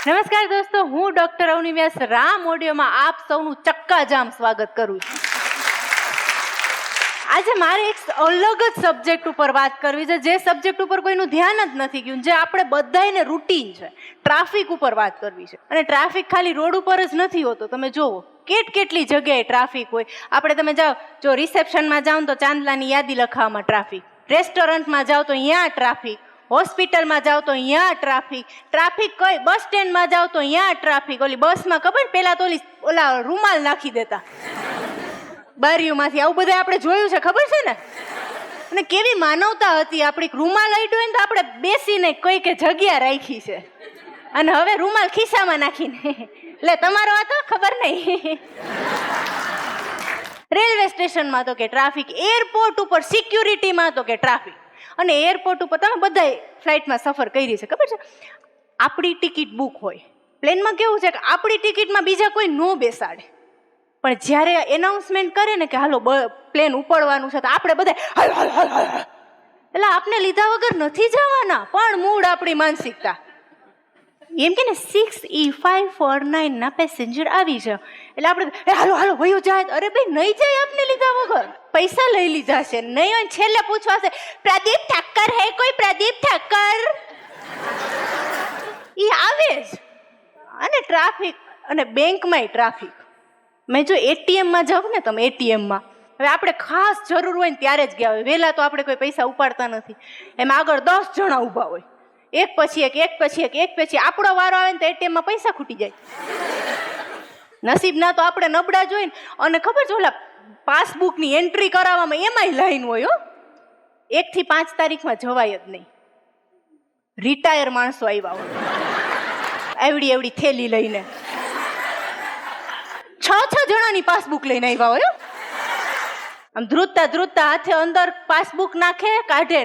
નમસ્કાર દોસ્તો, હું ડોક્ટર અવની વ્યાસ રામ ઓડિયોમાં આપ સૌનું ચક્કાજામ સ્વાગત કરું છું. આજે મારે એક અલગ જ સબ્જેક્ટ ઉપર વાત કરવી છે, જે સબ્જેક્ટ ઉપર કોઈનું ધ્યાન જ નથી ગયું, જે આપણે બધાને રૂટીન છે. ટ્રાફિક ઉપર વાત કરવી છે. અને ટ્રાફિક ખાલી રોડ ઉપર જ નથી હોતો. તમે જોવો કેટલી જગ્યાએ ટ્રાફિક હોય. આપણે તમે જાઓ, જો રિસેપ્શનમાં જાઓ તો ચાંદલાની યાદી લખાવવામાં ટ્રાફિક, રેસ્ટોરન્ટમાં જાઓ તો અહીંયા ટ્રાફિક, હોસ્પિટલમાં જાઓ તો અહીંયા ટ્રાફિક કઈ બસ સ્ટેન્ડમાં જાઓ તો અહીંયા ટ્રાફિક. ઓલી બસમાં ખબર પેલા તો ઓલા રૂમાલ નાખી દેતા બારીઓમાંથી, આવું બધા આપણે જોયું છે, ખબર છે ને? અને કેવી માનવતા હતી આપણી. રૂમાલ અડ્યો ને તો આપણે બેસીને કોઈ કે જગ્યા રાખી છે, અને હવે રૂમાલ ખિસ્સામાં નાખીને એટલે તમારો આ તો ખબર નહીં. રેલવે સ્ટેશનમાં તો કે ટ્રાફિક, એરપોર્ટ ઉપર સિક્યુરિટીમાં તો કે ટ્રાફિક. અને એરપોર્ટ ઉપર તમે બધા ફ્લાઇટમાં સફર કરી છે, ખબર છે? આપણી ટિકિટ બુક હોય. પ્લેનમાં કેવું છે કે આપણી ટિકિટમાં બીજા કોઈ ન બેસાડે, પણ જ્યારે એનાઉન્સમેન્ટ કરે ને કે હાલો પ્લેન ઉપડવાનું છે, તો આપણે બધા એટલે આપણે લીધા વગર નથી જવાના. પણ મૂળ આપણી માનસિકતા એમ કે ને 6E549 ના પેસેન્જર આવી છે, એટલે આપણે હાલો વયો જાય. અરે ભાઈ નહીં જાય આપને લીધા વગર, પૈસા લઈ લીધા છે નહીં હોય. છેલ્લે પૂછવા છે પ્રદીપ ઠક્કર હે કોઈ? પ્રદીપ ઠક્કર ઈ આવે જ. અને ટ્રાફિક, અને બેંકમાંય ટ્રાફિક. મેં જો એટીએમમાં જાવ ને, તમે એટીએમમાં હવે આપણે ખાસ જરૂર હોય ને ત્યારે જ ગયા હોય. વહેલા તો આપણે કોઈ પૈસા ઉપાડતા નથી. એમાં આગળ 10 જણા ઊભા હોય, એક પછી એક. આપણો વારો આવે ને તો એટીએમમાં પૈસા ખૂટી જાય. નસીબ ના તો આપણે નબળા જોઈને. અને ખબર છે ઓલા પાસબુકની એન્ટ્રી કરાવવામાં એમાંય લાઈન હોય. 1 થી 5 તારીખમાં જવાય જ નહીં. રિટાયર માણસો આવ્યા હોય એવડી થેલી લઈને, 6 જણાની પાસબુક લઈને આવ્યા હોય. આમ ધ્રુતતા હાથે અંદર પાસબુક નાખે કાઢે.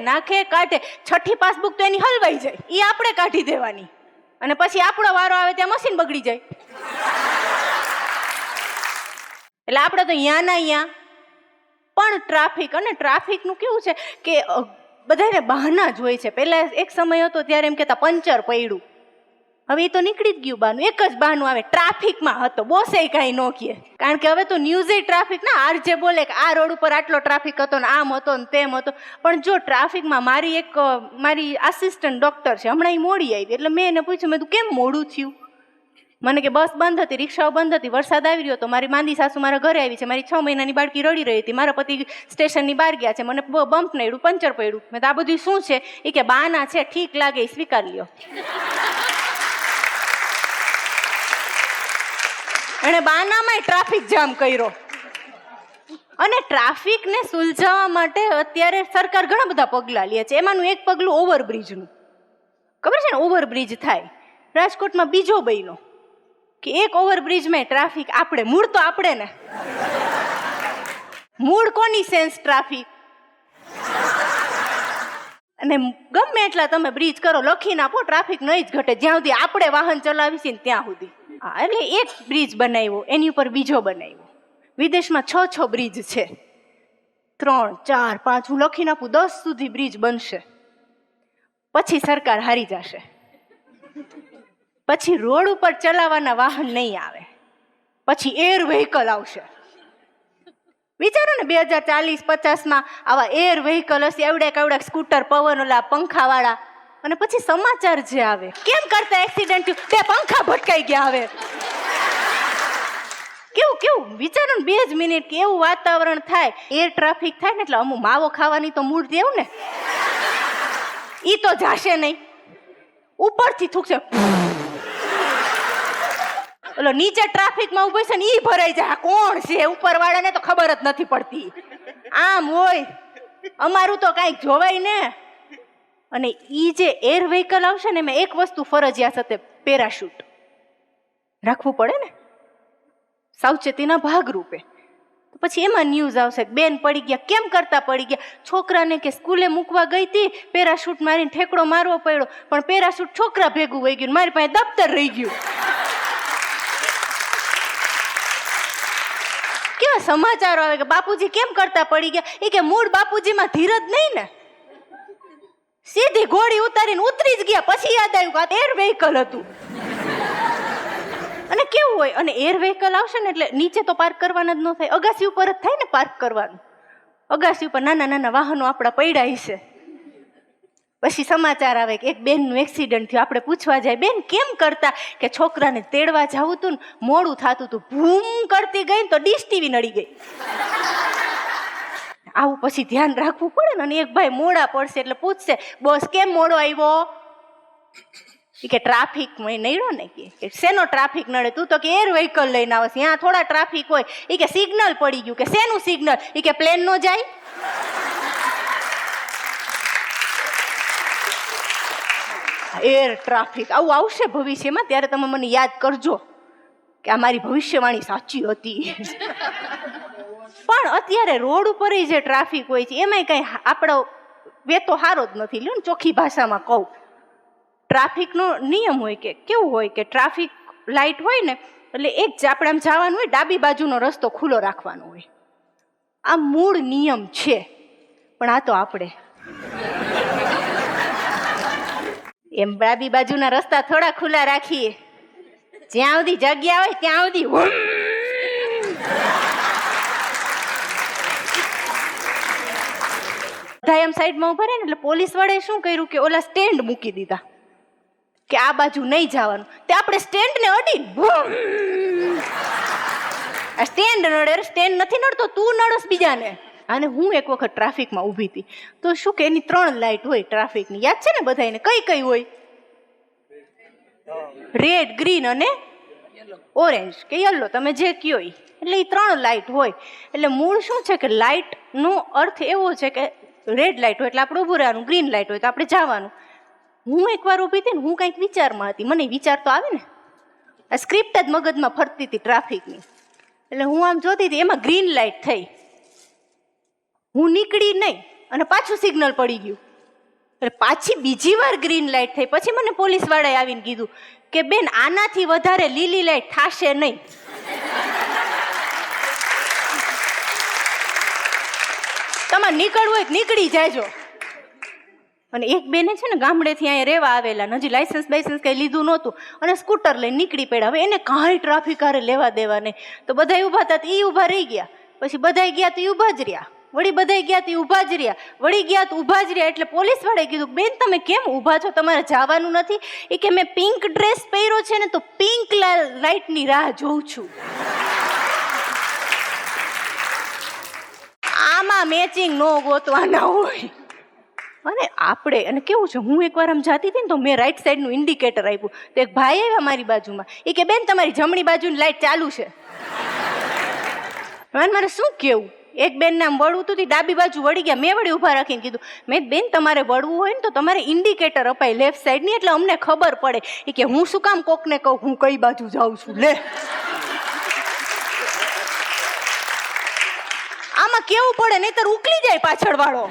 છઠ્ઠી પાસબુક તો એની હલવાઈ જાય, એ આપણે કાઢી દેવાની. અને પછી આપણો વારો આવે ત્યાં મશીન બગડી જાય. એટલે આપણે તો અહીંયા ના અહીંયા પણ ટ્રાફિક. અને ટ્રાફિકનું કેવું છે કે બધાને બહાના જ હોય છે. પહેલા એક સમય હતો ત્યારે એમ કહેતા પંચર પડ્યું. હવે એ તો નીકળી જ ગયું બહાનું. એક જ બહાનું આવે, ટ્રાફિકમાં હતો. બોસે કાંઈ ન કહે, કારણ કે હવે તો ન્યૂઝે ટ્રાફિક ના. આરજે બોલે કે આ રોડ ઉપર આટલો ટ્રાફિક હતો ને આમ હતો ને તેમ હતો. પણ જો ટ્રાફિકમાં મારી આસિસ્ટન્ટ ડોક્ટર છે, હમણાં એ મોડી આવી, એટલે મેં એને પૂછ્યું, મેં તું કેમ મોડું થયું? મને કે બસ બંધ હતી, રિક્ષાઓ બંધ હતી, વરસાદ આવી રહ્યો હતો, મારી માંદી સાસુ મારા ઘરે આવી છે, મારી 6 મહિનાની બાળકી રડી રહી હતી, મારા પતિ સ્ટેશનની બહાર ગયા છે, મને બમ્પ નડ્યું, પંચર પડ્યું. મેં તો આ બધું શું છે? એ કે બાના છે, ઠીક લાગે એ સ્વીકાર લ્યો. એણે બાનામાં ટ્રાફિક જામ કર્યો. અને ટ્રાફિકને સુલઝાવવા માટે અત્યારે સરકાર ઘણા બધા પગલાં લે છે. એમાંનું એક પગલું ઓવરબ્રિજનું. ખબર છે ને, ઓવરબ્રિજ થાય. રાજકોટમાં બીજો બન્યો કે એક ઓવરબ્રિજમાં ટ્રાફિક. મૂળ તો આપણે ને, મૂળ કોની સેન્સ ટ્રાફિક. અને ગમે એટલા તમે બ્રિજ કરો, લખીને આપો, ટ્રાફિક નહીં જ ઘટે જ્યાં સુધી આપણે વાહન ચલાવીશું ને ત્યાં સુધી. એટલે એક બ્રિજ બનાવ્યો, એની ઉપર બીજો બનાવ્યો. વિદેશમાં 6 બ્રિજ છે, 3, 4, 5, હું લખી નાખું, 10 સુધી બ્રિજ બનશે. પછી સરકાર હારી જશે, પછી રોડ ઉપર ચલાવવાના વાહન નહીં આવે, પછી એર વ્હીકલ આવશે. વિચારો ને 2040-50માં આવા એર વ્હીકલ હશે, એવડા સ્કૂટર, પવન ઓલા પંખાવાળા. અને પછી સમાચાર જે આવે, કેમ કરતા એક્સિડન્ટ થયું, 2 પંખા ભટકાઈ ગયા. હવે કેવું વિચારો ને, 2 જ મિનિટ કે એવું વાતાવરણ થાય. એર ટ્રાફિક થાય ને એટલે અમુક માવો ખાવાની તો મૂળ દેવું ને, ઈ તો જાશે નહીં. ઉપરથી થૂકશે, ઓલો નીચે ટ્રાફિકમાં ઉભો છે ને ઈ ભરાઈ જાય. કોણ છે ઉપર વાળાને તો ખબર જ નથી પડતી. આમ હોય, અમારું તો કાંઈક જોવાય ને. અને ઈ જે એર વ્હીકલ આવશે ને, એમાં એક વસ્તુ ફરજિયાત હશે, પેરાશૂટ રાખવું પડે ને, સાવચેતીના ભાગરૂપે. તો પછી એમાં ન્યૂઝ આવશે, બેન પડી ગયા. કેમ કરતા પડી ગયા? છોકરાને કે સ્કૂલે મૂકવા ગઈ હતી, પેરાશૂટ મારીને ઠેકડો મારવો પડ્યો, પણ પેરાશૂટ છોકરા ભેગું વહી ગયું, મારી પાસે દફતર રહી ગયું. કેવા સમાચારો આવે કે બાપુજી કેમ કરતા પડી ગયા? એ કે મૂળ બાપુજીમાં ધીરજ નહીં ને, સીધી ઘોડી ઉતારીને ઉતરી જ ગયા. પછી યાદ આવ્યું કે આ એર વ્હીકલ હતું. અને કેવું હોય, અને એર વ્હીકલ આવશે ને એટલે નીચે તો પાર્ક કરવાના જ ન થાય, અગાસી ઉપર જ થાય ને પાર્ક કરવાનું. અગાસી ઉપર નાના નાના વાહનો આપણા પડ્યા છે. પછી સમાચાર આવે કે એક બેનનું એક્સિડન્ટ થયું. આપણે પૂછવા જાય, બેન કેમ કરતા? કે છોકરાને તેડવા જવું હતું ને મોડું થતું હતું, ભૂમ કરતી ગઈ તો ડીશ ટીવી નડી ગઈ. આવું પછી ધ્યાન રાખવું પડે ને. અને એક ભાઈ મોડા પડશે એટલે પૂછશે, બોસ કેમ મોડો આવ્યો? કે ટ્રાફિક નડ્યો ને. કે શેનો ટ્રાફિક નડે? તું તો કે એર વ્હીકલ લઈને આવે છે, ત્યાં થોડા ટ્રાફિક હોય. એ કે સિગ્નલ પડી ગયું. કે શેનું સિગ્નલ? એ કે પ્લેન નો જાય. એર ટ્રાફિક આવું આવશે ભવિષ્યમાં, ત્યારે તમે મને યાદ કરજો કે આ મારી ભવિષ્યવાણી સાચી હતી. પણ અત્યારે રોડ ઉપર જે ટ્રાફિક હોય છે એમાંય કઈ આપણો વેતો સારો જ નથી. લ્યો ને ચોખ્ખી ભાષામાં કહું, ટ્રાફિકનો નિયમ હોય કે કેવું હોય કે ટ્રાફિક લાઇટ હોય ને એટલે એક જ આપણે આમ જવાનું હોય, ડાબી બાજુનો રસ્તો ખુલ્લો રાખવાનો હોય. આ મૂળ નિયમ છે. પણ આ તો આપણે એમ ડાબી બાજુના રસ્તા થોડા ખુલ્લા રાખીએ, જ્યાં સુધી જગ્યા હોય ત્યાં સુધી બધા એમ સાઈડમાં ઉભા રહે ને એટલે પોલીસ વાળાએ શું કર્યું કે ઓલા સ્ટેન્ડ મૂકી દીધા કે આ બાજુ નહીં જવાનું. તે આપણે સ્ટેન્ડને અડીને આ સ્ટેન્ડ નડે, સ્ટેન્ડ નથી નડતો, તું નડસ બીજાને. અને હું એક વખત ટ્રાફિકમાં ઊભી હતી તો શું કે એની 3 લાઇટ હોય ટ્રાફિકની, યાદ છે ને બધાને? કઈ કઈ હોય? રેડ, ગ્રીન અને ઓરેન્જ કે યલો, તમે જે કયો. એટલે એ 3 લાઇટ હોય. એટલે મૂળ શું છે કે લાઇટનો અર્થ એવો છે કે રેડ લાઇટ હોય એટલે આપણે ઊભું રહેવાનું, ગ્રીન લાઇટ હોય તો આપણે જવાનું. હું એકવાર ઊભી હતી ને, હું કંઈક વિચારમાં હતી, મને વિચાર તો આવે ને, આ સ્ક્રિપ્ટ જ મગજમાં ફરતી હતી ટ્રાફિકની. એટલે હું આમ જોતી હતી, એમાં ગ્રીન લાઇટ થઈ, હું નીકળી નહીં અને પાછું સિગ્નલ પડી ગયું. એટલે પાછી બીજી વાર ગ્રીન લાઇટ થઈ. પછી મને પોલીસ વાળાએ આવીને કીધું કે બેન આનાથી વધારે લીલી લાઇટ થશે નહીં. તમારે નીકળવું હોય નીકળી જાયજો. અને એક બેને છે ને ગામડેથી અહીંયા રહેવા આવેલા, હજી લાયસન્સ બાયસન્સ કંઈ લીધું નહોતું અને સ્કૂટર લઈને નીકળી પડ્યા. હવે એને કાંઈ ટ્રાફિક હારે લેવા દેવા નહીં. તો બધા ઊભા હતા, એ ઊભા રહી ગયા. પછી બધા ગયા તો એ ઊભા જ રહ્યા, વળી બધા ગયા તો ઊભા જ રહ્યા, વળી ગયા તો ઊભા જ રહ્યા. એટલે પોલીસ વાળાએ કીધું, બેન તમે કેમ ઊભા છો, તમારે જવાનું નથી? એ કે મેં પિંક ડ્રેસ પહેર્યો છે ને તો પિંક લાઇટની રાહ જોઉં છું. આમાં મેચિંગ નો ગોતવાના હોય. અને આપણે અને કેવું છે, હું એકવાર આમ જાતી હતી ને તો મેં રાઈટ સાઈડનું ઇન્ડિકેટર આપ્યું તો એક ભાઈ આવ્યા મારી બાજુમાં. એ કે બેન તમારી જમણી બાજુની લાઇટ ચાલુ છે. મારે શું કેવું? એક બેનને આમ વળવું હતું, ડાબી બાજુ વળી ગયા. મેં વળી ઊભા રાખીને કીધું, મેં બેન તમારે વળવું હોય ને તો તમારે ઇન્ડિકેટર અપાય લેફ્ટ સાઈડની, એટલે અમને ખબર પડે. એ કે હું શું કામ કોકને કહું હું કઈ બાજુ જાઉં છું? લે, આમાં કેવું પડે, નહીતર ઉકલી જાય પાછળ વાળો.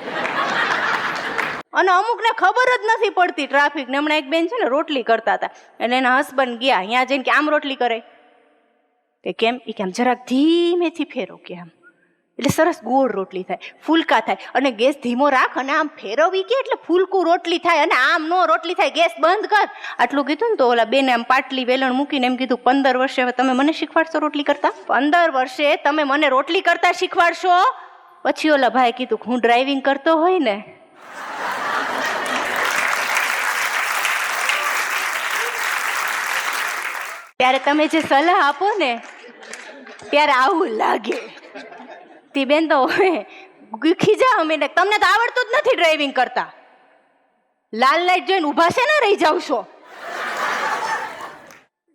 અને અમુકને ખબર જ નથી પડતી ટ્રાફિકને. હમણાં એક બેન છે ને રોટલી કરતા હતા, એટલે એના હસબન્ડ ગયા અહીંયા જઈને કે આમ રોટલી કરે. તે કેમ? એ કેમ જરાક ધીમેથી ફેરો કે આમ, એટલે સરસ ગોળ રોટલી થાય, ફૂલકા થાય. અને ગેસ ધીમો રાખ અને આમ ફેરવી કે એટલે ફૂલકું રોટલી થાય. અને આમ નો રોટલી થાય, ગેસ બંધ કર. આટલું કીધું ને તો ઓલા બેને આમ પાટલી વેલણ મૂકીને એમ કીધું, 15 વર્ષે હવે તમે મને શીખવાડશો રોટલી કરતા? 15 વર્ષે તમે મને રોટલી કરતા શીખવાડશો? પછી ઓલા ભાઈ કીધું, હું ડ્રાઇવિંગ કરતો હોય ને ત્યારે તમે જે સલાહ આપો ને ત્યારે આવું લાગે. તે બેન તો ખીજા અમે, તમને તો આવડતું જ નથી ડ્રાઇવિંગ કરતા. લાલ લાઈટ જોઈને ઊભા છે ને રહી જાવ છો.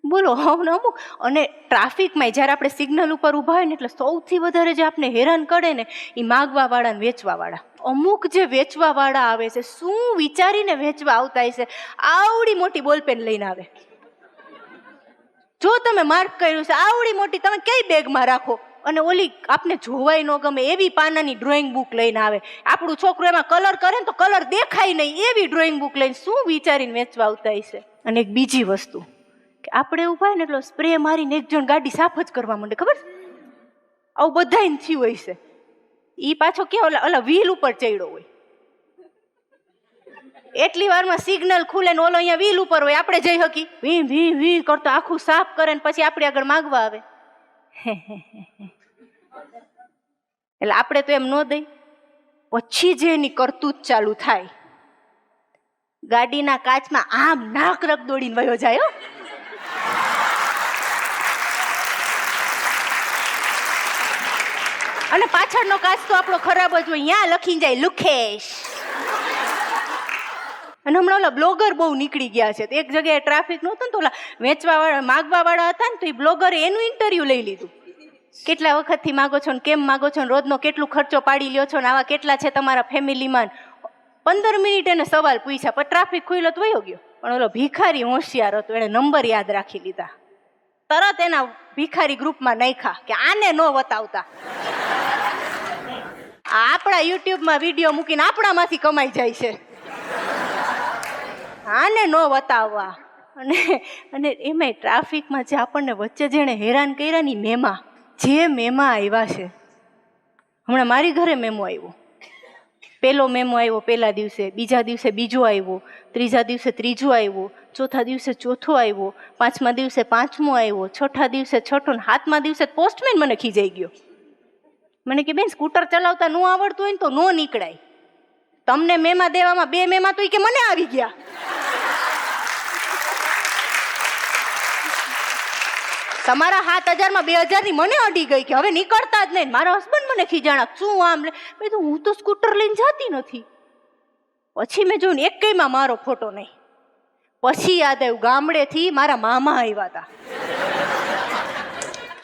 બોલો અમુક. અને ટ્રાફિકમાં જ્યારે આપણે સિગ્નલ ઉપર ઊભા હોય ને એટલે સૌથી વધારે જે આપણે હેરાન કરે ને એ માગવા વાળા ને વેચવા વાળા. અમુક જે વેચવા વાળા આવે છે, શું વિચારીને વેચવા આવતા છે? આવડી મોટી બોલપેન લઈને આવે. જો તમે માર્ક કર્યું છે આવડી મોટી, તમે કઈ બેગમાં રાખો. અને ઓલી આપને જોવાય ન ગમે એવી પાનાની ડ્રોઈંગ બુક લઈને આવે. આપણું છોકરું એમાં કલર કરે ને તો કલર દેખાય નહીં એવી ડ્રોઈંગ બુક લઈને શું વિચારીને વેચવા આવતા છે? અને એક બીજી વસ્તુ કે આપણે ઊભા ને એટલો સ્પ્રે મારીને એક જણ ગાડી સાફ જ કરવા માંડે, ખબર? આવું બધાને થયું હોય છે. એ પાછો કે ઓલા વ્હીલ ઉપર ચડ્યો હોય એટલી વારમાં સિગ્નલ ખુલે ને ઓલો અહીંયા વ્હીલ ઉપર હોય, આપણે જઈ હકી વી વી વી કરતો આખું સાફ કરે ને પછી આપણી આગળ માગવા આવે. એટલે આપણે તો એમ ન દઈ. પછી જે એની કરતૂત ચાલુ થાય, ગાડીના કાચમાં આમ નાક રગ દોડીને વયો જાય. અને પાછળનો કાચ તો આપણો ખરાબ જ હોય, ત્યાં લખી જાય લુખેશ. અને હમણાં ઓલા બ્લોગર બહુ નીકળી ગયા છે. એક જગ્યાએ ટ્રાફિક નહોતું ને તો ઓલા વેચવા વાળા માગવા વાળા હતા ને, તો એ બ્લોગરે એનું ઇન્ટરવ્યુ લઈ લીધું. કેટલા વખતથી માગો છો ને કેમ માગો છો ને રોજનો કેટલું ખર્ચો પાડી લ્યો છો ને આવા કેટલા છે તમારા ફેમિલીમાં. 15 મિનિટ એને સવાલ પૂછ્યા, પણ ટ્રાફિક ખુલ્લો તો વયો ગયો. પણ ઓલો ભિખારી હોશિયાર હતો, એને નંબર યાદ રાખી લીધા. તરત એના ભિખારી ગ્રુપમાં નાખ્યા કે આને ન વતાવતા. આપણા યુટ્યુબમાં વિડીયો મૂકીને આપણામાંથી કમાઈ જાય છે, આને ન વતાવવા. અને એમાંય ટ્રાફિકમાં જે આપણને વચ્ચે જેણે હેરાન કર્યા ની મેમા, જે મેમા આવ્યા છે. હમણાં મારી ઘરે મેમો આવ્યો. પહેલો મેમો આવ્યો પહેલા દિવસે, બીજા દિવસે બીજો આવ્યો, ત્રીજા દિવસે ત્રીજો આવ્યો, ચોથા દિવસે ચોથો આવ્યો, પાંચમા દિવસે પાંચમો આવ્યો, છઠ્ઠા દિવસે છઠ્ઠો, ને સાતમા દિવસે પોસ્ટમેન મને ખીજાઈ ગયો. મને કે બેન સ્કૂટર ચલાવતા ન આવડતું હોય ને તો નો નીકળાય. તમને મેમા દેવામાં 2 મેમા તો કે મને આવી ગયા. તમારા 7,000 માં 2,000 ની મને અડી ગઈ કે હવે નીકળતા જ નહીં. મારા હસબન્ડ મને ખીજાણા, શું આમ લે. મેં તો હું તો સ્કૂટર લઈને જતી નથી. પછી મેં જોયું ને એકેયમાં મારો ફોટો નહીં. પછી યાદ આવ્યું, ગામડેથી મારા મામા આવ્યા હતા.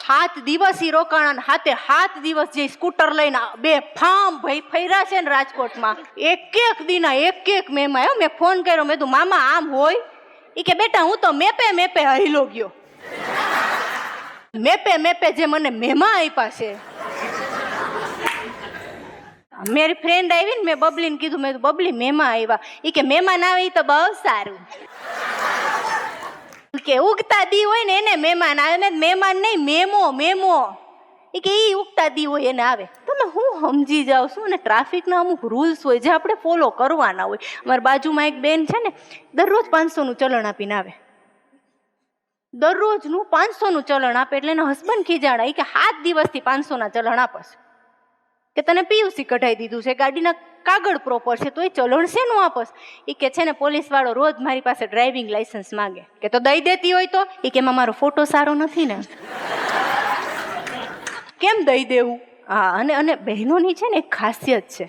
7 દિવસ ઈ રોકાણા, 7 દિવસ જે સ્કૂટર લઈને 2 ફામ ભાઈ ફર્યા છે ને રાજકોટમાં. એક દીના એક મેમા. મેં ફોન કર્યો, મેં તો મામા આમ હોય? એ કે બેટા હું તો મેપે હઈલો ગયો. મેપે જે મને મેમા આપ્યા છે. મારી ફ્રેન્ડ આવી ને, મેં બબલીને કીધું, મેં બબલી મેમા આવ્યા. એ કે મેમા ના આવે તો બહુ સારું કે ઉગતા દી હોય ને એને મહેમાન આવે. ને મહેમાન નહીં, મેમો. એ કે ઈ ઉગતા દી હોય એને આવે. તમે હું સમજી જાવ છું ને, ટ્રાફિકના અમુક રૂલ્સ હોય જે આપણે ફોલો કરવાના હોય. અમારી બાજુમાં એક બેન છે ને, દરરોજ 500 નું ચલણ આપીને આવે. દરરોજનું 500 નું ચલણ આપે. એટલે એના હસબન્ડ ખીજાણા, એ કે 7 દિવસથી 500 ના ચલણ આપસ કે તને પીયુસી કઢાઈ દીધું છે, ગાડીના કાગળ પ્રોપર છે, તો એ ચલણ શેનું આપસ? એ કે છે ને પોલીસ વાળો રોજ મારી પાસે ડ્રાઇવિંગ લાયસન્સ માંગે. કે તો દઈ દેતી હોય તો? એ કે એમાં મારો ફોટો સારો નથી ને, કેમ દઈ દેવું? હા, અને બહેનોની છે ને એક ખાસિયત છે.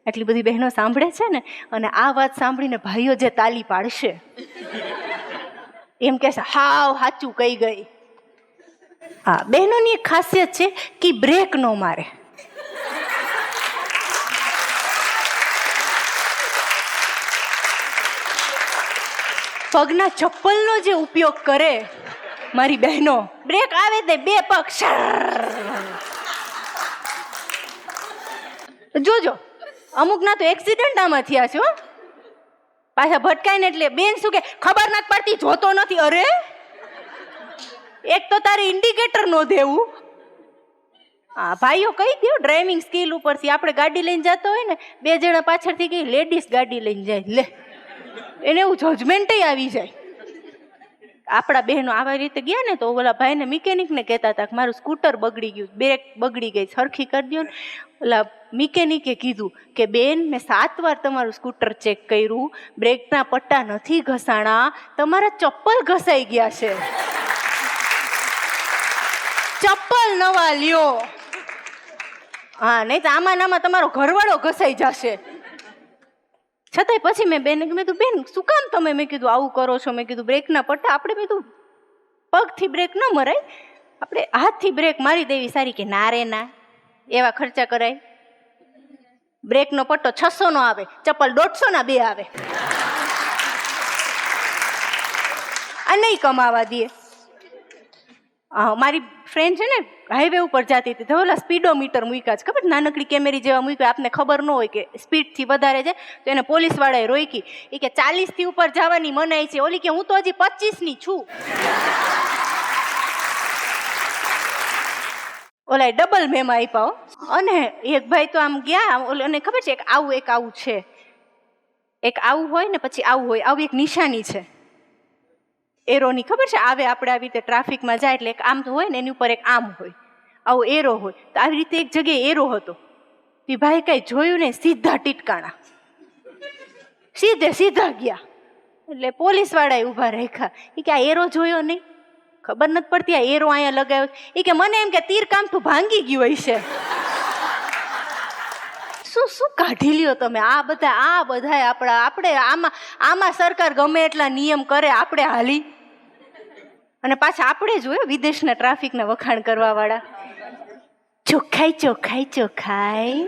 એટલી બધી બહેનો સાંભળે છે ને, અને આ વાત સાંભળીને ભાઈઓ જે તાલી પાડશે એમ કહેશે હાવ સાચું કહી ગઈ. હા, બહેનોની એક ખાસિયત છે કે બ્રેક ન મારે. પગના ચપ્પલનો જે ઉપયોગ કરે મારી બહેનો, બ્રેક આવે તે 2 પગ જોજો. અમુક ના તો એક્સિડન્ટ આમાં થયા છે. પાછા ભટકાય ને એટલે બેન શું કે ખબર નથી પડતી, જોતો નથી. અરે એક તો તારે ઇન્ડિકેટર નો દેવું. હા ભાઈઓ કહી દો, ડ્રાઇવિંગ સ્કિલ ઉપરથી આપણે ગાડી લઈને જતા હોય ને, 2 જણા પાછળથી કઈ લેડીઝ ગાડી લઈને જાય, લે એને એવું જજમેન્ટ આવી જાય. આપણા બહેનો આવા રીતે ગયા ને, તો ઓલા ભાઈને મિકેનિકને કહેતા હતા કે મારું સ્કૂટર બગડી ગયું, બ્રેક બગડી ગઈ, સરખી કરી દો ને. ઓલા મિકેનિકે કીધું કે બેન મેં 7 વાર તમારું સ્કૂટર ચેક કર્યું, બ્રેકના પટ્ટા નથી ઘસાણા, તમારા ચપ્પલ ઘસાઈ ગયા છે, ચપ્પલ નવા લ્યો. હા, નહીં તો આમાં તમારો ઘરવાળો ઘસાઈ જશે. છતાંય પછી મેં બેન કીધું, બેન શું કામ તમે, મેં કીધું આવું કરો છો? મેં કીધું બ્રેકના પટ્ટા આપણે કીધું પગથી બ્રેક ન મરાય, આપણે હાથથી બ્રેક મારી દેવી સારી. કે ના રે ના, એવા ખર્ચા કરાય. બ્રેકનો પટ્ટો 600 નો આવે, ચપ્પલ 150 ના 2 આવે. આ નહીં કમાવા દે. મારી ફ્રેન્ડ છે ને, હાઈવે ઉપર જતી હતી, તો ઓલા સ્પીડોમીટર મૂક્યા છે, ખબર નાનકડી કેમેરી જેવા મૂક્યા. આપને ખબર ન હોય કે સ્પીડથી વધારે છે, તો એને પોલીસ વાળાએ રોકી. એ કે 40 થી ઉપર જવાની મનાઈ છે. ઓલી કે હું તો હજી 25 ની છું. ઓલા ડબલ મેમાં આપ્યા. અને એક ભાઈ તો આમ ગયા, અને ખબર છે એક આવું છે, એક આવું હોય ને પછી આવું હોય, આવી એક નિશાની છે એરોની, ખબર છે? આવે આપણે આવી રીતે ટ્રાફિકમાં જાય એટલે એક આમ તો હોય ને એની ઉપર એક આમ હોય, આવો એરો હોય. તો આવી રીતે એક જગ્યાએ એરો હતો. એ ભાઈ કઈ જોયું ને, સીધા ટીટકાણા, સીધા ગયા. એટલે પોલીસ વાળાએ ઊભા રાખ્યા. એ કે આ એરો જોયો નહીં? ખબર નથી પડતી આ એરો અહીંયા લગાવ્યો. એ કે મને એમ કે તીર કામઠું ભાંગી ગયું હશે. શું કાઢી લ્યો તમે? આ બધા આપણે આમાં સરકાર ગમે એટલા નિયમ કરે, આપણે હાલી. અને પાછા આપણે જ હોય વિદેશના ટ્રાફિકના વખાણ કરવા વાળા. ચોખ્ખાઈ.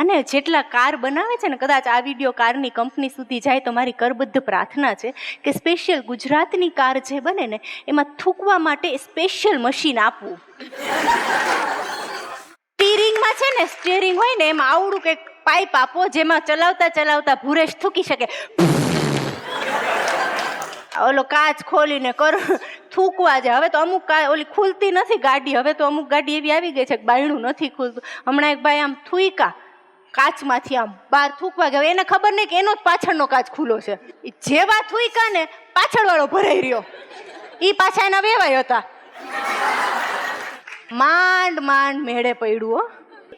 અને જેટલા કાર બનાવે છે ને, કદાચ આ વિડીયો કારની કંપની સુધી જાય તો મારી કરબદ્ધ પ્રાર્થના છે કે સ્પેશિયલ ગુજરાતની કાર જે બને ને એમાં થૂકવા માટે સ્પેશિયલ મશીન આપવું. સ્ટીરિંગમાં છે ને, સ્ટીરિંગ હોય ને એમાં આવડું કંઈક પાઇપ આપો જેમાં ચલાવતા ભૂરેશ થૂકી શકે. ઓલો કાચ ખોલીને થૂકવા જાય. હવે તો અમુક ઓલી ખુલતી નથી ગાડી, હવે તો અમુક ગાડી એવી આવી ગઈ છે કે બાયણું નથી ખુલતું. હમણાં એક ભાઈ આમ થૂકા કાચમાંથી આમ બહાર થૂકવા ગયા, એને ખબર નહીં કે એનો જ પાછળનો કાચ ખુલ્લો છે. જેવા થૂકા ને પાછળવાળો ભરાઈ રહ્યો, એ પાછા એના વેવાય હતા. માંડ મેળે પડ્યું.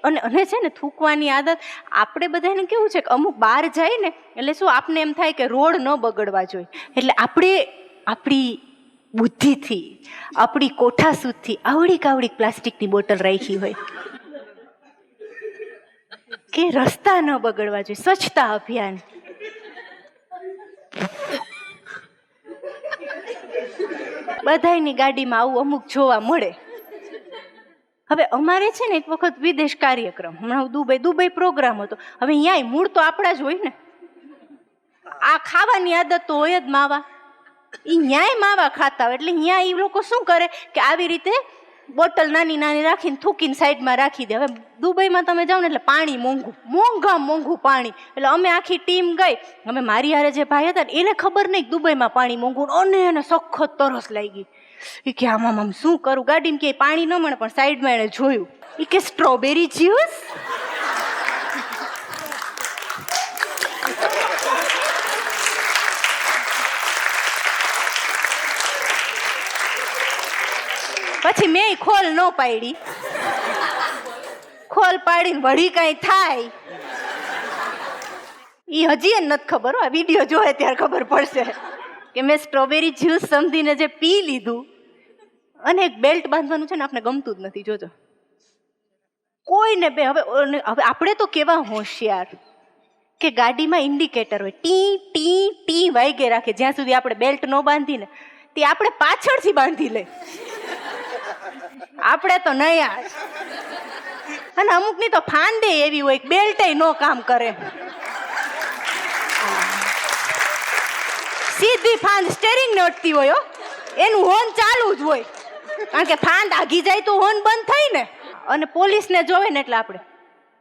અને છે ને થૂકવાની આદત આપણે બધાને કેવું છે કે અમુક બહાર જાય ને એટલે શું આપને એમ થાય કે રોડ ન બગડવા જોઈએ, એટલે આપણે આપણી બુદ્ધિથી, આપણી કોઠાસૂદથી આવડીક પ્લાસ્ટિકની બોટલ રાખી હોય કે રસ્તા ન બગડવા જોઈએ. સ્વચ્છતા અભિયાન. બધાની ગાડીમાં આવું અમુક જોવા મળે. હવે અમારે છે ને એક વખત વિદેશ કાર્યક્રમ, હમણાં દુબઈ પ્રોગ્રામ હતો. હવે અહીંયા મૂળ તો આપણા જ હોય ને, આ ખાવાની આદત તો હોય જ માવા. એ ન્યાય માવા ખાતા હોય એટલે અહીંયા એ લોકો શું કરે કે આવી રીતે બોટલ નાની રાખીને થૂકીને સાઈડમાં રાખી દે. હવે દુબઈમાં તમે જાઓ ને એટલે પાણી મોંઘું પાણી. એટલે અમે આખી ટીમ ગઈ. અમે મારી હારે જે ભાઈ હતા ને એને ખબર નહીં દુબઈમાં પાણી મોંઘું, અને એને સખત તરસ લાગી. એ કે આમ શું કરું? ગાડીમાં કે પાણી ન મળે, પણ સાઈડમાં એને જોયું. એ કે સ્ટ્રોબેરી જ્યુસ. પછી મેં ખોલ ન પાડી. ખોલ પાડીને વળી કઈ થાય એ હજી એ નથી ખબર. આ વિડીયો જોવે ત્યારે ખબર પડશે કે મેં સ્ટ્રોબેરી જ્યુસ સમજીને જે પી લીધું. અને એક બેલ્ટ બાંધવાનું છે ને આપણે ગમતું જ નથી. જોજો કોઈને બે. હવે આપણે તો કેવા હોશિયાર કે ગાડીમાં ઇન્ડિકેટર હોય, ટી વાગે રાખે. જ્યાં સુધી આપણે બેલ્ટ ન બાંધીને તે આપણે પાછળથી બાંધી લે. આપણે તો નયા. અને અમુકની તો ફાંદે એવી હોય બેલ્ટ ન કામ કરે. સીધી ફાંદ સ્ટેરિંગ ને અટતી હોય, એનું હોર્ન ચાલુ જ હોય. કારણ કે ફાંદ આગી જાય તો હોર્ન બંધ થાય ને. અને પોલીસને જોવે ને એટલે આપણે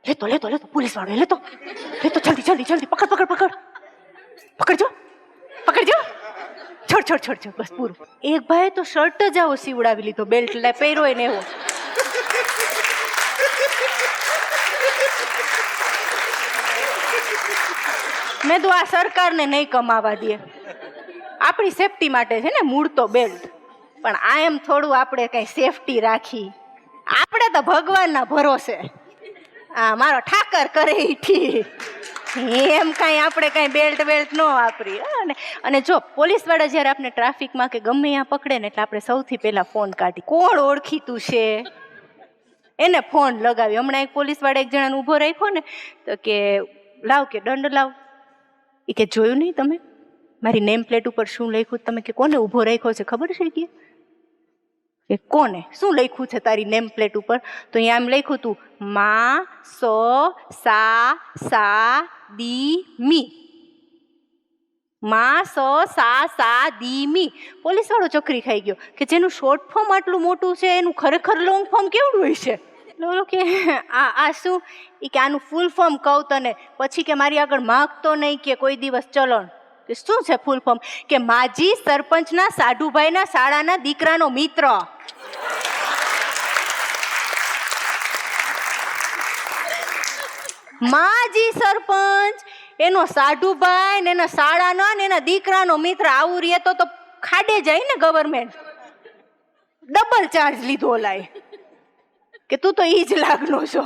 લેતો પોલીસ વાળો લેતો જલ્દી પકડજો છોડ બસ પૂરું. એક ભાઈ તો શર્ટ જ આવો સીવડાવી લીધો, બેલ્ટ પહેર્યો એને એવો. મેં તો આ સરકારને નહીં કમાવા દે. આપણી સેફટી માટે છે ને મૂળ તો બેલ્ટ, પણ આ એમ થોડું આપણે કઈ સેફટી રાખી. આપણે તો ભગવાનના ભરોસે મારો ઠાકર કરે એમ કઈ આપણે કઈ બેલ્ટ ન વાપરી. અને જો પોલીસ વાળા જયારે આપણે ટ્રાફિકમાં કે ગમે ત્યાં પકડે ને એટલે આપણે સૌથી પહેલા ફોન કાઢી, કોણ ઓળખીતું છે એને ફોન લગાવી. હમણાં એક પોલીસ વાળા એક જણાને ઊભો રાખ્યો ને તો કે લાવ કે દંડ લાવ. એ કે જોયું નહીં તમે મારી નેમ પ્લેટ ઉપર શું લખ્યું? તમે કે કોને ઊભો રાખ્યો છે ખબર છે? કે કોને શું લખ્યું છે તારી નેમ પ્લેટ ઉપર? તો અહીંયા એમ લખ્યું હતું મા સા દી મી. મા સા દી મી. પોલીસ વાળો ચકરી ખાઈ ગયો કે જેનું શોર્ટ ફોર્મ આટલું મોટું છે એનું ખરેખર લોંગ ફોર્મ કેવડું હોય છે? બોલો કે આ શું? એ કે આનું ફૂલ ફોર્મ કહું તને પછી કે મારી આગળ માગતો નહીં કે કોઈ દિવસ ચલણ. કે શું છે ફૂલ ફોર્મ? કે માજી સરપંચના સાઢુભાઈના શાળાના દીકરાનો મિત્ર. માજી સરપંચ એનો સાઢુભાઈ ને એના શાળાનો ને એના દીકરાનો મિત્ર આવું રહે તો ખાડે જાય ને ગવર્મેન્ટ. ડબલ ચાર્જ લીધો લાય કે તું તો ઈ જ લાગનો છો.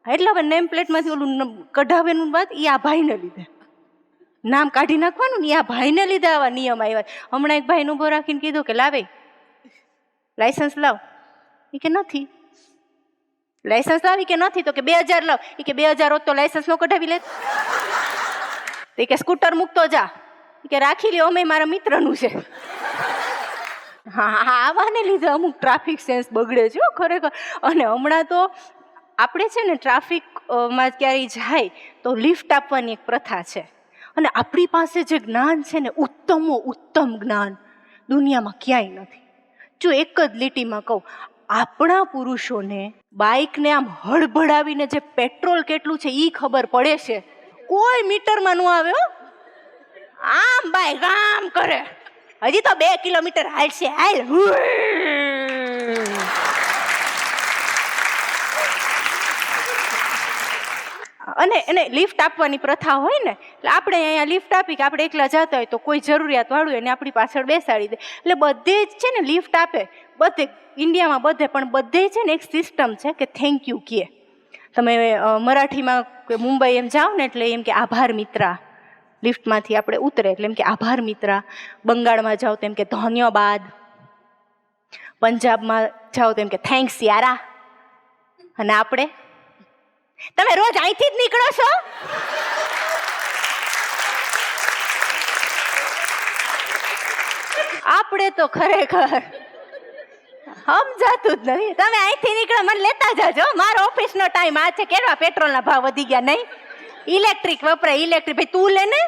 એટલે હવે નેમ પ્લેટમાંથી ઓલું કઢાવેનું વાત એ આ ભાઈને લીધે નામ કાઢી નાખવાનું ને આ ભાઈને લીધે આવા નિયમ આવ્યા. હમણાં એક ભાઈને ઉભો રાખીને કીધું કે લાવે લાયસન્સ લાવ. એ કે નથી. લાયસન્સ લાવી કે નથી? તો કે 2000 લાવ. એ કે 2000 હોત તો લાયસન્સ નો કઢાવી લે. એ કે સ્કૂટર મૂકતો જા. એ કે રાખી લ્યો, અમે મારા મિત્રનું છે. હા આવાને લીધે અમુક ટ્રાફિક સેન્સ બગડે છે ખરેખર. અને હમણાં તો આપણે છે ને ટ્રાફિકમાં ક્યારેય જાય તો લિફ્ટ આપવાની એક પ્રથા છે. અને આપણી પાસે જે જ્ઞાન છે ને ઉત્તમ જ્ઞાન દુનિયામાં ક્યાંય નથી. જો એક જ લીટીમાં કહું, આપણા પુરુષોને બાઇકને આમ હળભળાવીને જે પેટ્રોલ કેટલું છે એ ખબર પડે છે. કોઈ મીટરમાં ન આવે હો. આમ બાઇક આમ કરે, હજી તો 2 કિલોમીટર હાલશે હાલ. અને એને લિફ્ટ આપવાની પ્રથા હોય ને એટલે આપણે અહીંયા લિફ્ટ આપી કે આપણે એકલા જતા હોય તો કોઈ જરૂરિયાત વાળું એને આપણી પાછળ બેસાડી દે. એટલે બધે જ છે ને લિફ્ટ આપે, બધે ઇન્ડિયામાં બધે. પણ બધે છે ને એક સિસ્ટમ છે કે થેન્ક યુ કહે. તમે મરાઠીમાં કે મુંબઈ એમ જાઓ ને એટલે એમ કે આભાર મિત્રા. લિફ્ટમાંથી આપણે ઉતરે એટલે એમ કે આભાર મિત્રા. બંગાળમાં જાઓ તો એમ કે ધન્યવાદ. પંજાબમાં જાઓ તો એમ કે થેન્ક્સ યારા. અને આપણે તમે રોજ અહીંથી જ નીકળો છો? આપણે તો ખરેખર સમજાતું જ નહીં. તમે અહીંથી નીકળો મને લેતા જાજો, મારો ઓફિસનો ટાઈમ આ છે. કેટલા પેટ્રોલના ભાવ વધી ગયા નહીં? ઇલેક્ટ્રિક વપરાય, ઇલેક્ટ્રિક. ભાઈ તું લે ને,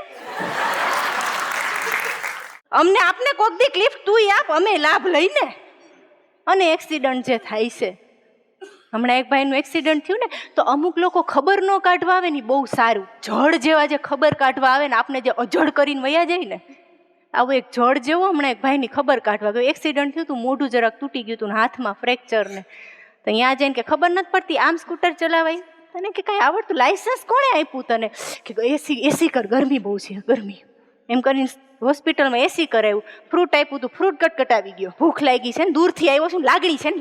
અમને આપને કોક દીક લિફ્ટ તું આપ, અમે લાભ લઈને. અને એક્સિડન્ટ જે થાય છે, હમણાં એક ભાઈનું એક્સિડન્ટ થયું ને તો અમુક લોકો ખબર ન કાઢવા આવે ને બહુ સારું. જળ જેવા જે ખબર કાઢવા આવે ને આપણે જે અજળ કરીને વયા જાય ને, આવું એક જળ જેવો હમણાં એક ભાઈની ખબર કાઢવા ગયો. એક્સિડન્ટ થયું હતું, મોઢું જરાક તૂટી ગયું હતું, હાથમાં ફ્રેક્ચર ને. તો અહીંયા જઈને કે ખબર નથી પડતી આમ સ્કૂટર ચલાવાય. તને કે કાંઈ આવડતું? લાયસન્સ કોણે આપ્યું તને? કે એસી કર, ગરમી બહુ છે ગરમી. એમ કરીને હોસ્પિટલમાં એસી કરાવ્યું. ફ્રૂટ આપ્યું હતું, ફ્રૂટ કટકટાવી ગયો. ભૂખ લાગી છે ને દૂરથી આવ્યો છું, લાગણી છે ને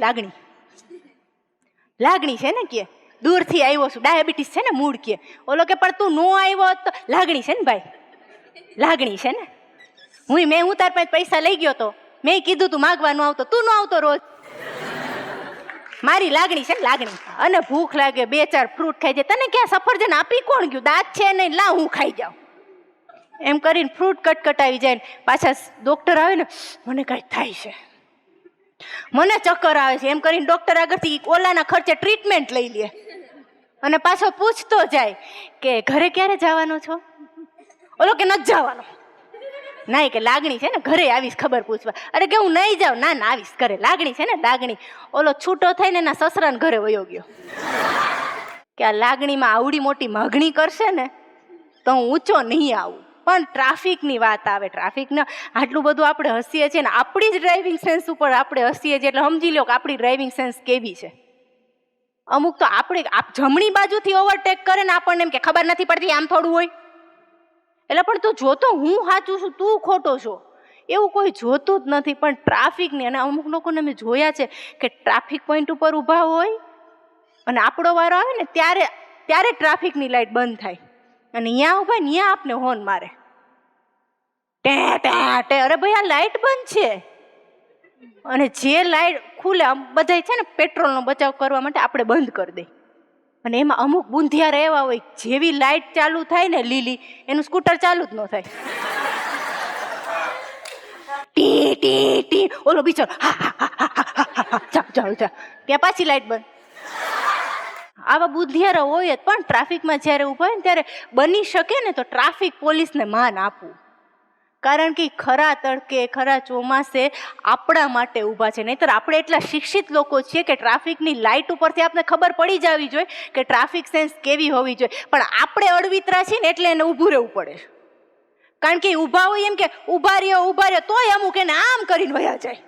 લાગણી છે ને કે દૂરથી આવ્યો છું, ડાયાબિટીસ છે ને મૂળ કે. ઓલો કે પણ તું નો આવ્યો તો લાગણી છે ને ભાઈ, લાગણી છે ને. હું તાર પાસે પૈસા લઈ ગયો તો મેં કીધું તું માગવાનું આવતો, તું ન આવતો રોજ. મારી લાગણી છે ને લાગણી. અને ભૂખ લાગે 2-4 ફ્રૂટ ખાઈ જાય. તને ક્યાં સફરજન આપી કોણ ગયું? દાંત છે નહીં, લા હું ખાઈ જાઉં. એમ કરીને ફ્રૂટ કટકટાવી જાય. પાછા ડોક્ટર આવે ને, મને કાંઈ થાય છે, મને ચક્કર આવે છે, એમ કરીને ડોક્ટર આગળથી ઓલાના ખર્ચે ટ્રીટમેન્ટ લઈ લે. અને પાછો પૂછતો જાય કે ઘરે ક્યારે જવાનો છો? ઓલો કે નથી જવાનો. ના કે લાગણી છે ને, ઘરે આવીશ ખબર પૂછવા. અરે કે હું નહીં જાઉં. ના ના આવીશ ઘરે, લાગણી છે ને લાગણી. ઓલો છૂટો થઈને એના સસરાને ઘરે વયો ગયો કે આ લાગણીમાં આવડી મોટી માગણી કરશે ને તો હું ઊંચો નહીં આવું. પણ ટ્રાફિકની વાત આવે, ટ્રાફિકને આટલું બધું આપણે હસીએ છીએ ને આપણી જ ડ્રાઇવિંગ સેન્સ ઉપર આપણે હસીએ છીએ. એટલે સમજી લો કે આપણી ડ્રાઇવિંગ સેન્સ કેવી છે. અમુક તો આપણે જમણી બાજુથી ઓવરટેક કરે ને આપણને એમ કે ખબર નથી પડતી, આમ થોડું હોય. એટલે પણ તું જોતો હું સાચું છું, તું ખોટો છો, એવું કોઈ જોતું જ નથી. પણ ટ્રાફિકની, અને અમુક લોકોને મેં જોયા છે કે ટ્રાફિક પોઈન્ટ ઉપર ઊભા હોય અને આપણો વારો આવે ને ત્યારે ટ્રાફિકની લાઈટ બંધ થાય અને અહીંયા ઊભા ને ત્યાં આપને હોર્ન મારે. અરે ભાઈ આ લાઈટ બંધ છે. અને જે લાઈટ ખુલે બધા છે ને પેટ્રોલનો બચાવ કરવા માટે આપણે બંધ કરી દઈએ. અને એમાં અમુક બુંધિયા રહેવા હોય, જેવી લાઈટ ચાલુ થાય ને લીલી, એનું સ્કૂટર ચાલુ જ ન થાય. ટી ટી ટી, ઓલો બિચારો જાઓ ત્યાં પાછી લાઈટ બંધ. આવા બુદ્ધિયારો હોય જ. પણ ટ્રાફિકમાં જ્યારે ઊભા હોય ને ત્યારે બની શકે ને તો ટ્રાફિક પોલીસને માન આપવું. કારણ કે ખરા તડકે ખરા ચોમાસે આપણા માટે ઊભા છે. નહીંતર આપણે એટલા શિક્ષિત લોકો છીએ કે ટ્રાફિકની લાઇટ ઉપરથી આપણે ખબર પડી જવી જોઈએ કે ટ્રાફિક સેન્સ કેવી હોવી જોઈએ. પણ આપણે અડવિતરા છીએ ને એટલે એને ઊભું રહેવું પડે. કારણ કે ઊભા હોય એમ કે ઊભા રહ્યો તોય અમુક એને આમ કરીને વયા જાય.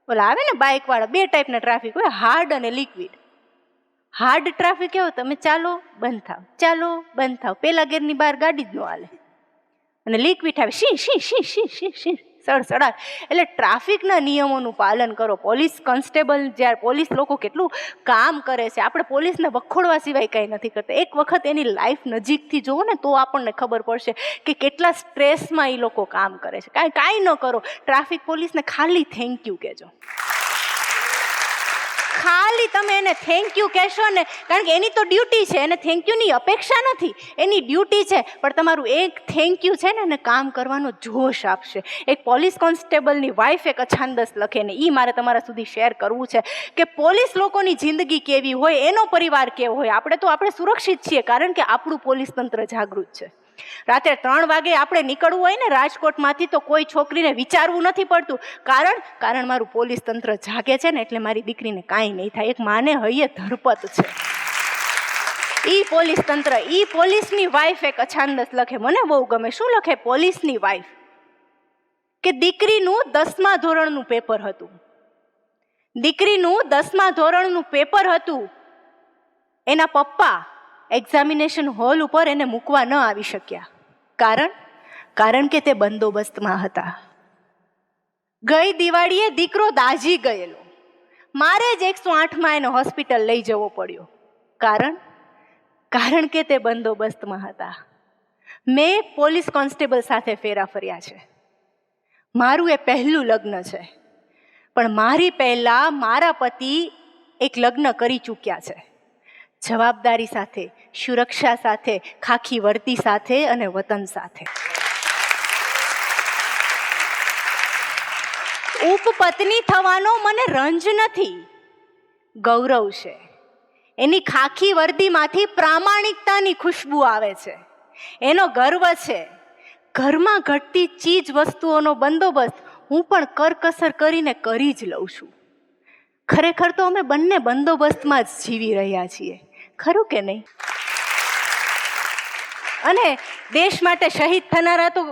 ઓલા આવે ને બાઇક વાળા, 2 ટાઈપના ટ્રાફિક હોય, હાર્ડ અને લિક્વિડ. હાર્ડ ટ્રાફિક એવો, તમે ચાલો બંધ થાવ, ચાલો બંધ થાવ, પેલા ગેરની બહાર ગાડી જ ન હાલે અને લિક્વિડ આવે શી શી શી શી શી શી સડસડા. એટલે ટ્રાફિકના નિયમોનું પાલન કરો. પોલીસ કોન્સ્ટેબલ, જ્યારે પોલીસ લોકો કેટલું કામ કરે છે, આપણે પોલીસને વખોડવા સિવાય કંઈ નથી કરતા. એક વખત એની લાઈફ નજીકથી જુઓ ને તો આપણને ખબર પડશે કે કેટલા સ્ટ્રેસમાં એ લોકો કામ કરે છે. કાંઈ ન કરો, ટ્રાફિક પોલીસને ખાલી થેન્ક યુ કહેજો. ખાલી તમે એને થેન્ક યુ કહેશો ને, કારણ કે એની તો ડ્યુટી છે, એને થેન્ક યુની અપેક્ષા નથી, એની ડ્યુટી છે. પણ તમારું એક થેન્ક યુ છે ને એને કામ કરવાનો જોશ આપશે. એક પોલીસ કોન્સ્ટેબલની વાઈફ એક અછાંદસ લખે ને એ મારે તમારા સુધી શેર કરવું છે કે પોલીસ લોકોની જિંદગી કેવી હોય, એનો પરિવાર કેવો હોય. આપણે સુરક્ષિત છીએ કારણ કે આપણું પોલીસ તંત્ર જાગૃત છે. રાત્રે 3 વાગે આપણે નીકળવું હોય ને રાજકોટમાંથી તો કોઈ છોકરીને વિચારવું નથી પડતું. કારણ મારું પોલીસ તંત્ર જાગે છે ને, એટલે મારી દીકરીને કાંઈ નહીં થાય. એક માને હૈયે ધરપત છે ઈ પોલીસ તંત્ર. ઈ પોલીસની વાઈફ એક અછાંદસ લખે, મને બહુ ગમે. શું લખે પોલીસની વાઈફ? કે દીકરીનું 10મા ધોરણનું પેપર હતું. દીકરીનું 10મા ધોરણનું પેપર હતું. એના પપ્પા એક્ઝામિનેશન હોલ ઉપર એને મૂકવા ન આવી શક્યા. કારણ કે તે બંદોબસ્તમાં હતા. ગઈ દિવાળીએ દીકરો દાઝી ગયેલો, મારે જ 108માં એને હોસ્પિટલ લઈ જવો પડ્યો. કારણ કે તે બંદોબસ્તમાં હતા. મેં પોલીસ કોન્સ્ટેબલ સાથે ફેરા ફર્યા છે. મારું એ પહેલું લગ્ન છે, પણ મારી પહેલા મારા પતિ એક લગ્ન કરી ચૂક્યા છે. જવાબદારી સાથે, સુરક્ષા સાથે, ખાખી વર્દી સાથે અને વતન સાથે. ઉપપત્ની થવાનો મને રંજ નથી, ગૌરવ છે. એની ખાખી વર્દીમાંથી પ્રામાણિકતાની ખુશ્બુ આવે છે, એનો ગર્વ છે. ઘરમાં ઘટતી ચીજ વસ્તુઓનો બંદોબસ્ત હું પણ કરકસર કરીને કરી જ લઉં છું. ખરેખર તો અમે બંને બંદોબસ્તમાં જ જીવી રહ્યા છીએ, ખરું કે નહીં? અને દેશ માટે શહીદ થનારા તો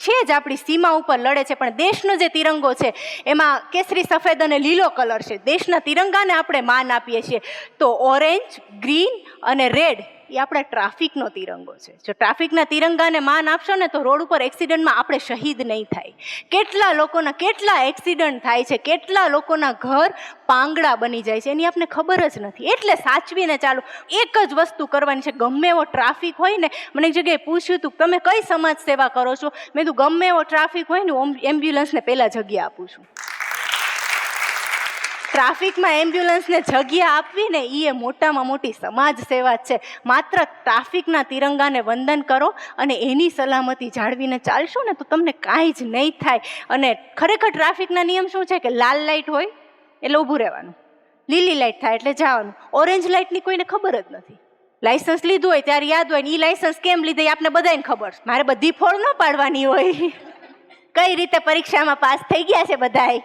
છે જ, આપણી સીમા ઉપર લડે છે. પણ દેશનો જે તિરંગો છે એમાં કેસરી, સફેદ અને લીલો કલર છે. દેશના તિરંગાને આપણે માન આપીએ છીએ. તો ઓરેન્જ, ગ્રીન અને રેડ એ આપણા ટ્રાફિકનો તિરંગો છે. જો ટ્રાફિકના તિરંગાને માન આપશો ને તો રોડ ઉપર એક્સિડન્ટમાં આપણે શહીદ નહીં થાય. કેટલા લોકોના કેટલા એક્સિડન્ટ થાય છે, કેટલા લોકોના ઘર પાંગડા બની જાય છે, એની આપણે ખબર જ નથી. એટલે સાચવીને ચાલો. એક જ વસ્તુ કરવાની છે, ગમે એવો ટ્રાફિક હોય ને. મને એક જગ્યાએ પૂછ્યું હતું તમે કઈ સમાજ સેવા કરો છો? મેં કીધું ગમે એવો ટ્રાફિક હોય ને એમ્બ્યુલન્સને પહેલા જગ્યા આપું છું. ટ્રાફિકમાં એમ્બ્યુલન્સને જગ્યા આપવી ને એ મોટામાં મોટી સમાજ સેવા જ છે. માત્ર ટ્રાફિકના તિરંગાને વંદન કરો અને એની સલામતી જાળવીને ચાલશો ને તો તમને કાંઈ જ નહીં થાય. અને ખરેખર ટ્રાફિકના નિયમ શું છે કે લાલ લાઇટ હોય એટલે ઊભું રહેવાનું, લીલી લાઇટ થાય એટલે જવાનું. ઓરેન્જ લાઇટની કોઈને ખબર જ નથી. લાઇસન્સ લીધું હોય ત્યારે યાદ હોય ને એ લાઇસન્સ કેમ લીધે એ આપણે બધાને ખબર. મારે બધી ફોડ ન પાડવાની હોય. કઈ રીતે પરીક્ષામાં પાસ થઈ ગયા છે બધાય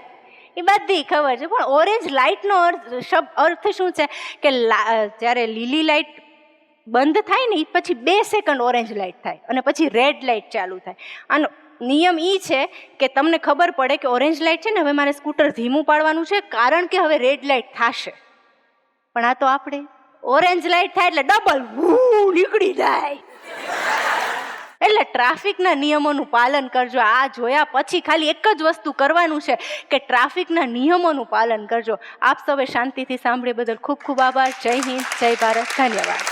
એ બધી ખબર છે. પણ ઓરેન્જ લાઇટનો અર્થ શું છે કે જ્યારે લીલી લાઇટ બંધ થાય ને પછી 2 સેકન્ડ ઓરેન્જ લાઇટ થાય અને પછી રેડ લાઇટ ચાલુ થાય. આનો નિયમ એ છે કે તમને ખબર પડે કે ઓરેન્જ લાઇટ છે ને, હવે મારે સ્કૂટર ધીમું પાડવાનું છે કારણ કે હવે રેડ લાઇટ થશે. પણ આ તો આપણે ઓરેન્જ લાઇટ થાય એટલે ડબલ નીકળી જાય. એટલે ટ્રાફિકના નિયમોનું પાલન કરજો. આ જોયા પછી ખાલી એક જ વસ્તુ કરવાનું છે કે ટ્રાફિકના નિયમોનું પાલન કરજો. આપ સૌએ શાંતિથી સાંભળ્યા બદલ ખૂબ ખૂબ આભાર. જય હિન્દ, જય ભારત, ધન્યવાદ.